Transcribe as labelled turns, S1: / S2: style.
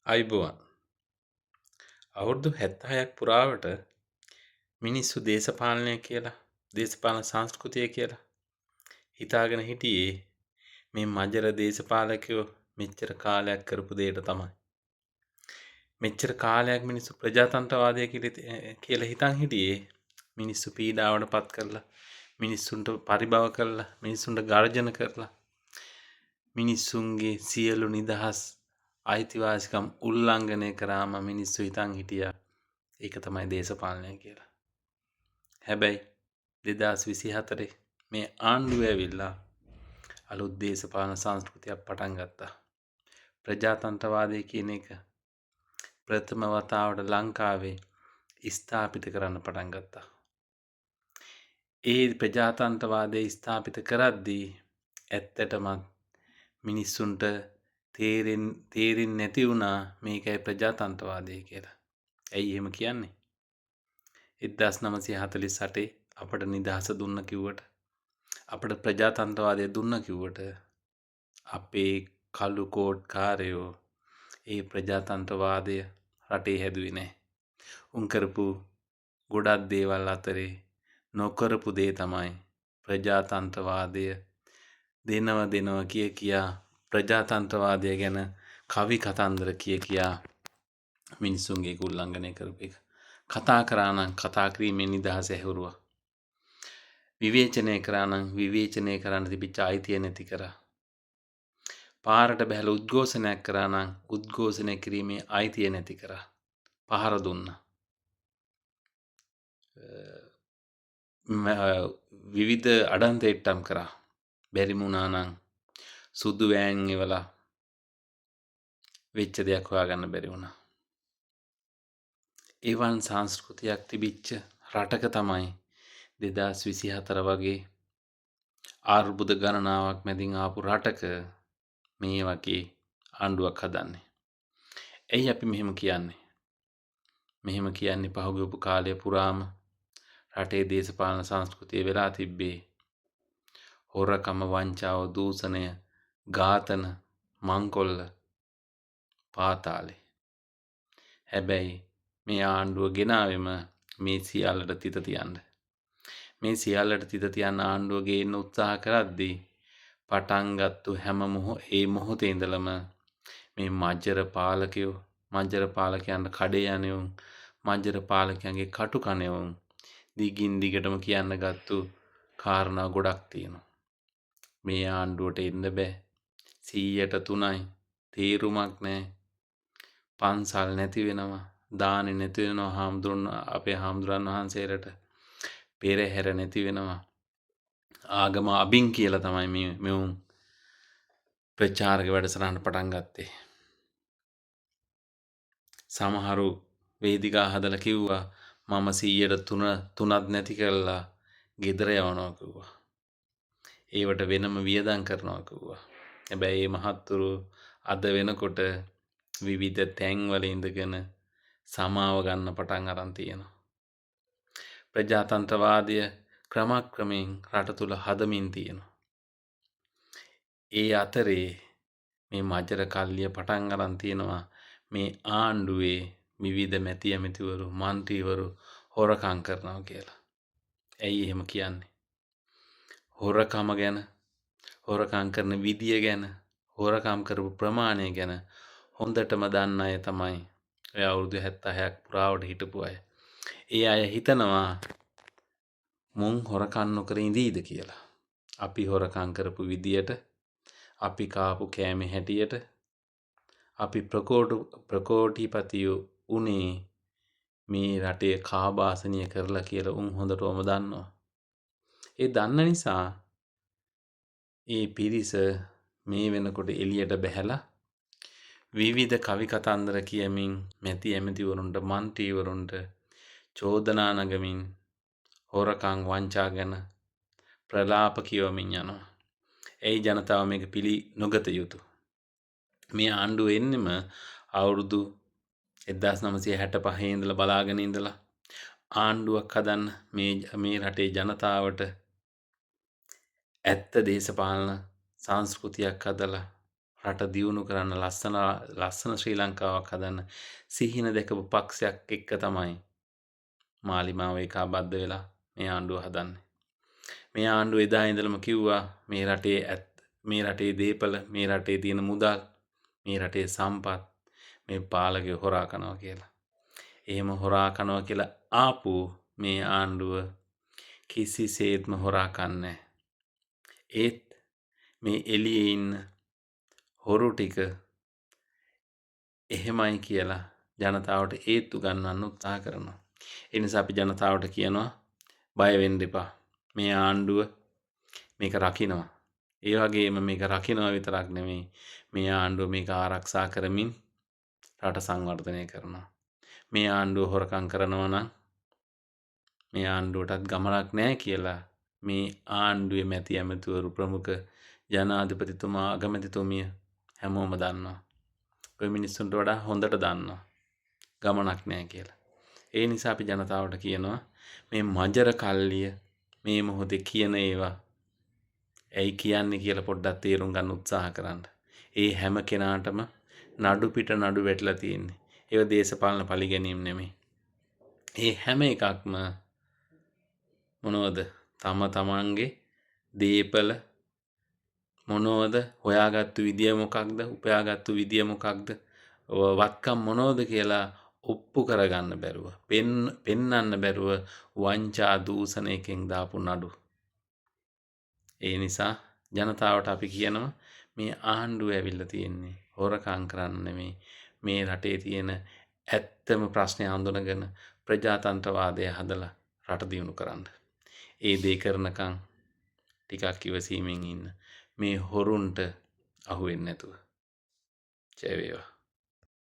S1: අයිබෝවන් අවුරුදු 76ක් පුරාවට මිනිස්සු දේශපාලනය කියලා දේශපාලන සංස්කෘතිය කියලා හිතාගෙන හිටියේ මේ මජර දේශපාලකයෝ මෙච්චර කාලයක් කරපු දෙයට තමයි. මෙච්චර කාලයක් මිනිස්සු ප්‍රජාතන්ත්‍රවාදය කියලා හිතන් හිටියේ මිනිස්සු පීඩාවට පත් කරලා මිනිස්සුන්ට පරිභව කරලා මිනිස්සුන්ට ගර්ජන කරලා මිනිස්සුන්ගේ සියලු නිදහස් අයිතිවාසිකම් උල්ලංඝනය කරාම මිනිස්සු හිතන් හිටියා ඒක තමයි දේශපාලනය කියලා. හැබැයි 2024 මේ ආණ්ඩුව ඇවිල්ලා අලුත් දේශපාලන සංස්කෘතියක් පටන් ගත්තා. ප්‍රජාතන්ත්‍රවාදය කියන එක ප්‍රථම වතාවට ලංකාවේ ස්ථාපිත කරන්න පටන් ගත්තා. ඒ ප්‍රජාතන්ත්‍රවාදය ස්ථාපිත කරද්දී ඇත්තටම මිනිස්සුන්ට තේරෙන්නේ නැති වුණා මේකයි ප්‍රජාතන්ත්‍රවාදය කියලා. ඇයි එහෙම කියන්නේ? 1948 අපට නිදහස දුන්න කිව්වට අපට ප්‍රජාතන්ත්‍රවාදය දුන්න කිව්වට අපේ කළු කෝට් කාරයෝ ඒ ප්‍රජාතන්ත්‍රවාදය රටේ හැදුවේ නැහැ. උන් කරපු ගොඩක් දේවල් අතරේ නොකරපු දේ තමයි ප්‍රජාතන්ත්‍රවාදය දෙනව කියා ප්‍රජාතන්ත්‍රවාදය ගැන කවි කතන්දර කියා මිනිස්සුන්ගේ උල්ලංඝනය කරපු එක. කතා කරා නම් කතා කිරීමේ නිදහස ඇහුරුවා. විවේචනය කරා නම් විවේචනය කරන්න තිබිච්ච අයිතිය නැති කරා. පාරට බැහැලා උද්ඝෝෂණයක් කරා නම් උද්ඝෝෂණය කිරීමේ අයිතිය නැති කරා. පහර දුන්නා. විවිධ අඩන්තේට්ටම් කරා. බැරිම වුණා නම් සුදු වෑන් එවලා වෙච්ච දෙයක් හොයාගන්න බැරි වුණා. එවන් සංස්කෘතියක් තිබිච්ච රටක තමයි 2024 වගේ ආර්බුද ගණනාවක් මැදින් ආපු රටක මේ වගේ ආණ්ඩුවක් හදන්නේ. ඇයි අපි මෙහෙම කියන්නේ? මෙහෙම කියන්නේ පහුගියපු කාලය පුරාම රටේ දේශපාලන සංස්කෘතිය වෙලා තිබ්බේ හොරකම, වංචාව, දූෂණය, ඝාතන, මංකොල්ල පාතාලේ. හැබැයි මේ ආණ්ඩුව ගෙනාවෙම මේ සියල්ලට තිත තියන්න. මේ සියල්ලට තිත තියන්න ආණ්ඩුව ගේන්න උත්සාහ කරද්දී පටන් ගත්තු හැම ඒ මොහොතේ ඉඳලම මේ මජ්ජර පාලකයන්ට කඩේ යනෙවුන් මජ්ජර පාලකයන්ගේ කටු කනෙවුන් දිගින් දිගටම කියන්න ගත්තු කාරණා ගොඩක් තියෙනවා. මේ ආණ්ඩුවට එන්න බෑ. 103යි තේරුමක් නැහැ. පන්සල් නැති වෙනවා. දානෙ නැති වෙනවා. අපේ හාමුදුරන් වහන්සේලට පෙරහැර නැති වෙනවා. ආගම අබින් කියලා තමයි මෙවුන් ප්‍රචාරක වැඩසටහන පටන් ගත්තේ. සමහරු වේදිකා හදලා කිව්වා මම 103ක් නැති කරලා ගෙදර යවනවා කිව්වා. ඒවට වෙනම වියදම් කරනවා කිව්වා. හැබැයි මේ මහත්තුරු අද වෙනකොට විවිධ තැන්වල ඉඳගෙන සමාව ගන්න පටන් අරන් තියෙනවා. ප්‍රජාතන්ත්‍රවාදය ක්‍රමක්‍රමයෙන් රට තුල හදමින් තියෙනවා. ඒ අතරේ මේ මජර කල්ලිය පටන් අරන් තියෙනවා මේ ආණ්ඩුවේ විවිධ මැති ඇමතිවරු, മന്ത്രിවරු හොරකම් කරනවා කියලා. ඇයි එහෙම කියන්නේ? හොරකම ගැන, හොරකම් කරන විදිය ගැන, හොරකම් කරපු ප්‍රමාණය ගැන හොඳටම දන්න අය තමයි ඔය අවුරුදු 76ක් පුරාවට හිටපු අය. ඒ අය හිතනවා මුන් හොරකම් නොකර ඉඳීද කියලා. අපි හොරකම් කරපු විදියට, අපි කාපු කෑමේ හැටියට, අපි ප්‍රකෝටිපතියෝ උනේ මේ රටේ කාබාසනිය කරලා කියලා උන් හොඳටම දන්නවා. ඒ දන්න නිසා ඒ පිරිස මේ වෙනකොට එළියට බැහැලා විවිධ කවි කතන්දර කියමින් මැති ඇමතිවරුන්ට, മന്ത്രിවරුන්ට චෝදනා නගමින් හොරකම් වංචා ගැන ප්‍රලාප කියවමින් යනවා. ඇයි ජනතාව මේක පිළි නොගත යුතු? මේ ආණ්ඩුව එන්නෙම අවුරුදු 1965 ඉඳලා බලාගෙන ඉඳලා ආණ්ඩුවක් හදන්න මේ රටේ ජනතාවට ඇත්ත දේශපාලන සංස්කෘතියක් හදලා රට දියුණු කරන්න ලස්සන ශ්‍රී ලංකාවක් හදන්න සිහින දැකපු පක්ෂයක් එක්ක තමයි මාලිමාව ඒකාබද්ධ වෙලා මේ ආණ්ඩුව හදන්නේ. මේ ආණ්ඩුව එදා ඉඳලම කිව්වා මේ රටේ දේපල, මේ රටේ තියෙන මුදල්, මේ රටේ සම්පත් මේ පාලකයෝ හොරා කනවා කියලා. එහෙම හොරා කනවා කියලා ආපු මේ ආණ්ඩුව කිසිසේත්ම හොරා කන්නේ නැහැ. ඒත් මේ එළියේ ඉන්න හොරු ටික එහෙමයි කියලා ජනතාවට ඒත්තු ගන්නන්න උත්සාහ කරනවා. ඒ නිසා අපි ජනතාවට කියනවා බය වෙන්න එපා. මේ ආණ්ඩුව මේක රකිනවා. ඒ වගේම මේක රකිනවා විතරක් නෙමෙයි මේ ආණ්ඩුව මේක ආරක්ෂා කරමින් රට සංවර්ධනය කරනවා. මේ ආණ්ඩුව හොරකම් කරනවා නම් මේ ආණ්ඩුවටත් ගමනක් නැහැ කියලා මේ ආණ්ඩුවේ මැති ඇමතිවරු ප්‍රමුඛ ජනාධිපතිතුමා අගමැතිතුමිය හැමෝම දන්නවා. ඔය මිනිස්සුන්ට වඩා හොඳට දන්නවා ගමනක් නැහැ කියලා. ඒ නිසා අපි ජනතාවට කියනවා මේ මජර කල්ලිය මේ මොහොතේ කියන ඒවා ඇයි කියන්නේ කියලා පොඩ්ඩක් තේරුම් ගන්න උත්සාහ කරන්න. ඒ හැම කෙනාටම නඩු පිට නඩු වැටලා තියෙන්නේ. ඒව දේශපාලන පරිගැනීම් නෙමෙයි. ඒ හැම එකක්ම මොනවද? තමන්ගේ දීපල මොනවද? හොයාගත්තු විදිය මොකක්ද? උපයාගත්තු විදිය මොකක්ද? වත්කම් මොනවද කියලා ඔප්පු කරගන්න බැරුව, පෙන්නන්න බැරුව වංචා දූෂණයකින් දාපු නඩු. ඒ නිසා ජනතාවට අපි කියනවා මේ ආණ්ඩුව ඇවිල්ලා තියෙන්නේ හොරකම් කරන්න නෙමෙයි. මේ රටේ තියෙන ඇත්තම ප්‍රශ්නය හඳුනගෙන ප්‍රජාතන්ත්‍රවාදය හදලා රට දියුණු කරන්න. ඒ දේ කරනකම් ටිකක් ඉවසීමෙන් ඉන්න. මේ හොරුන්ට අහු වෙන්නේ නැතුව. ජය වේවා.